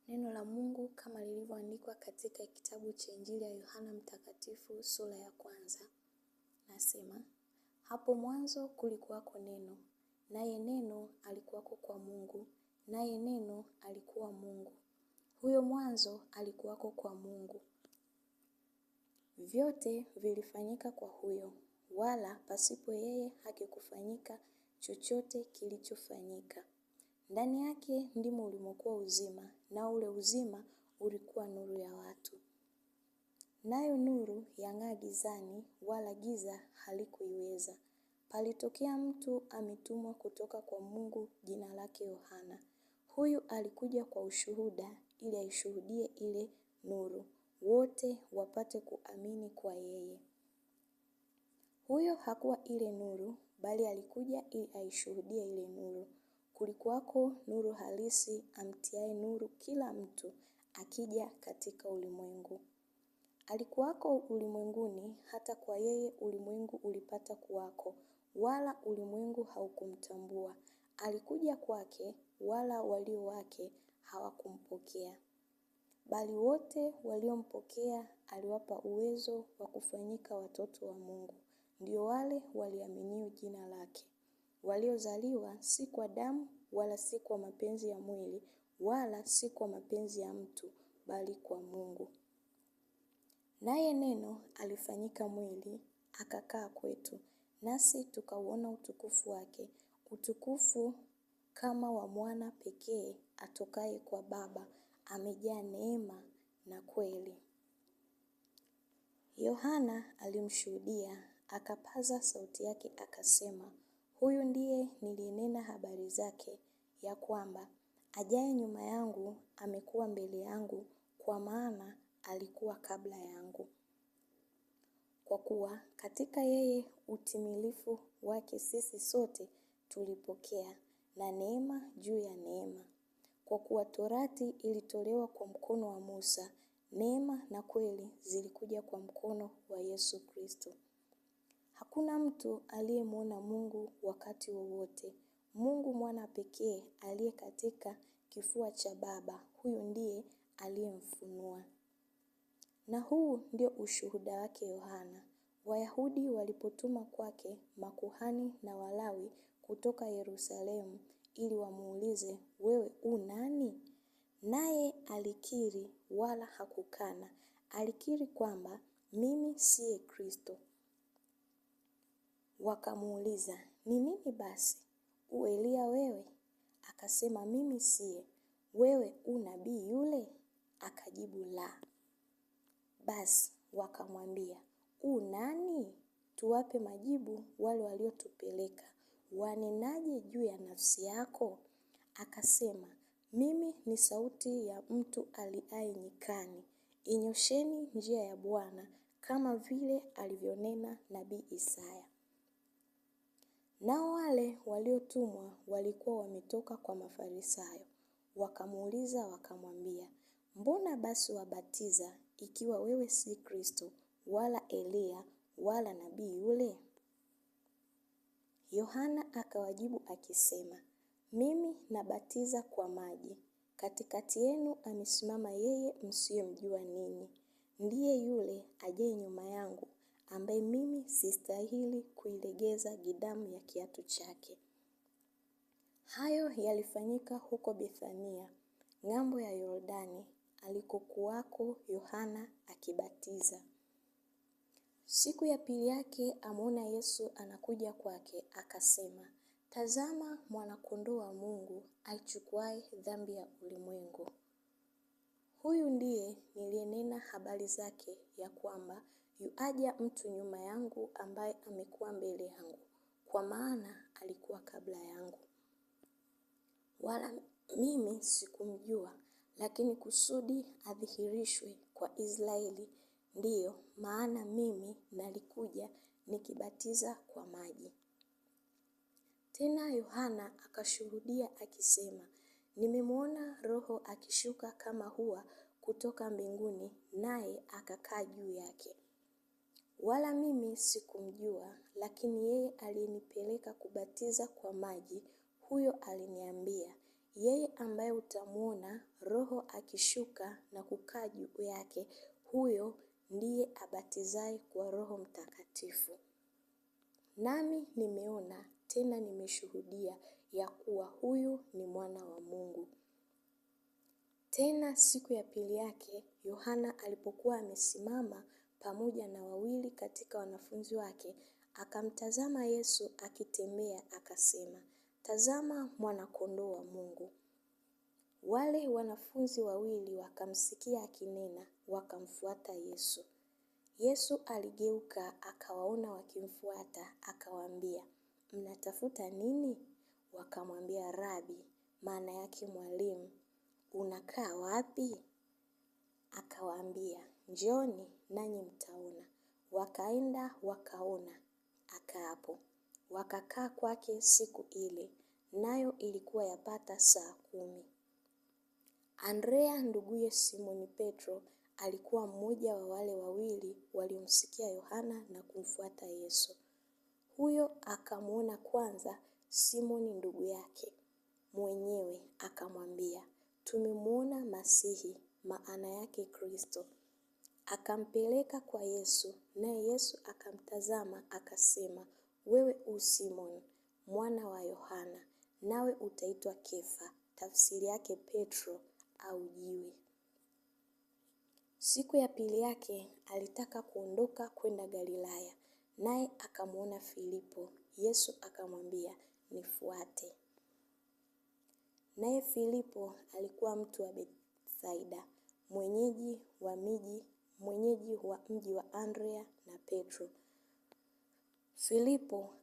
Neno la Mungu kama lilivyoandikwa katika kitabu cha Injili ya Yohana Mtakatifu sura ya 1. Nasema, hapo mwanzo kulikuwako neno, naye neno alikuwako kwa Mungu, naye neno alikuwa Mungu. Huyo mwanzo alikuwako kwa Mungu. Vyote vilifanyika kwa huyo, wala pasipo yeye hakikufanyika chochote kilichofanyika. Ndani yake ndimo ulimokuwa uzima, na ule uzima ulikuwa nuru ya watu. Nayo nuru yang'aa gizani, wala giza halikuiweza. Palitokea mtu ametumwa kutoka kwa Mungu, jina lake Yohana. Huyu alikuja kwa ushuhuda, ili aishuhudie ile nuru, wote wapate kuamini kwa yeye. Huyo hakuwa ile nuru, bali alikuja ili aishuhudie ile nuru. Kulikuwako nuru halisi amtiaye nuru kila mtu akija katika ulimwengu. Alikuwako ulimwenguni, hata kwa yeye ulimwengu ulipata kuwako, wala ulimwengu haukumtambua. Alikuja kwake, wala walio wake hawakumpokea. Bali wote waliompokea aliwapa uwezo wa kufanyika watoto wa Mungu. Ndio wale waliaminio jina lake, waliozaliwa si kwa damu, wala si kwa mapenzi ya mwili, wala si kwa mapenzi ya mtu, bali kwa Mungu. Naye neno alifanyika mwili, akakaa kwetu, nasi tukauona utukufu wake, utukufu kama wa mwana pekee atokaye kwa Baba, amejaa neema na kweli. Yohana alimshuhudia, akapaza sauti yake akasema, huyu ndiye niliyenena habari zake, ya kwamba ajaye nyuma yangu amekuwa mbele yangu, kwa maana alikuwa kabla yangu. Kwa kuwa katika yeye utimilifu wake sisi sote tulipokea, na neema juu ya neema. Kwa kuwa torati ilitolewa kwa mkono wa Musa, neema na kweli zilikuja kwa mkono wa Yesu Kristo. Hakuna mtu aliyemwona Mungu wakati wowote. Mungu mwana pekee aliye katika kifua cha Baba, huyo ndiye aliyemfunua. Na huu ndio ushuhuda wake Yohana. Wayahudi walipotuma kwake makuhani na Walawi kutoka Yerusalemu ili wamuulize, wewe nani? Naye alikiri wala hakukana. Alikiri kwamba mimi siye Kristo. Wakamuuliza, ni nini basi? Elia wewe? Akasema, mimi siye. Wewe nabii yule? Akajibu, la. Basi wakamwambia, nani? Tuwape majibu wale waliotupeleka. Wanenaje juu ya nafsi yako? Akasema, mimi ni sauti ya mtu aliaye nyikani, inyosheni njia ya Bwana, kama vile alivyonena nabii Isaya. Nao wale waliotumwa walikuwa wametoka kwa Mafarisayo. Wakamuuliza wakamwambia, mbona basi wabatiza, ikiwa wewe si Kristo, wala Elia, wala nabii yule? Yohana akawajibu akisema, mimi nabatiza kwa maji, katikati yenu amesimama yeye msiyemjua ninyi. Ndiye yule ajaye nyuma yangu, ambaye mimi sistahili kuilegeza gidamu ya kiatu chake. Hayo yalifanyika huko Bethania, ng'ambo ya Yordani, alikokuwako Yohana akibatiza. Siku ya pili yake amwona Yesu anakuja kwake, akasema, tazama mwana-kondoo wa Mungu aichukuaye dhambi ya ulimwengu. Huyu ndiye niliyenena habari zake, ya kwamba yuaja mtu nyuma yangu ambaye amekuwa mbele yangu, kwa maana alikuwa kabla yangu. Wala mimi sikumjua, lakini kusudi adhihirishwe kwa Israeli, ndiyo maana mimi nalikuja nikibatiza kwa maji. Tena Yohana akashuhudia akisema, nimemwona Roho akishuka kama hua kutoka mbinguni, naye akakaa juu yake. Wala mimi sikumjua, lakini yeye aliyenipeleka kubatiza kwa maji, huyo aliniambia, Yeye ambaye utamuona Roho akishuka na kukaa juu yake, huyo ndiye abatizaye kwa Roho Mtakatifu. Nami nimeona tena nimeshuhudia ya kuwa huyu ni mwana wa Mungu. Tena siku ya pili yake, Yohana alipokuwa amesimama pamoja na wawili katika wanafunzi wake, akamtazama Yesu akitembea, akasema, "Tazama mwana-kondoo wa Mungu." Wale wanafunzi wawili wakamsikia akinena, wakamfuata Yesu. Yesu aligeuka akawaona wakimfuata, akawaambia, "Mnatafuta nini?" Wakamwambia, "Rabi," maana yake mwalimu, "unakaa wapi?" Akawaambia, "Njooni nanyi mtaona." Wakaenda wakaona, akaapo. Wakakaa kwake siku ile, nayo ilikuwa yapata saa 10. Andrea nduguye Simoni Petro alikuwa mmoja wa wale wawili waliomsikia Yohana na kumfuata Yesu. Huyo akamuona kwanza Simoni ndugu yake mwenyewe, akamwambia, "Tumemuona Masihi," maana yake Kristo. Akampeleka kwa Yesu, naye Yesu akamtazama akasema, "Wewe u Simoni, mwana wa Yohana, nawe utaitwa Kefa," tafsiri yake Petro au jiwe. Siku ya pili yake alitaka kuondoka kwenda Galilaya, naye akamuona Filipo. Yesu akamwambia, "Nifuate." Naye Filipo alikuwa mtu wa Bethsaida, mwenyeji wa mji wa Andrea na Petro. Filipo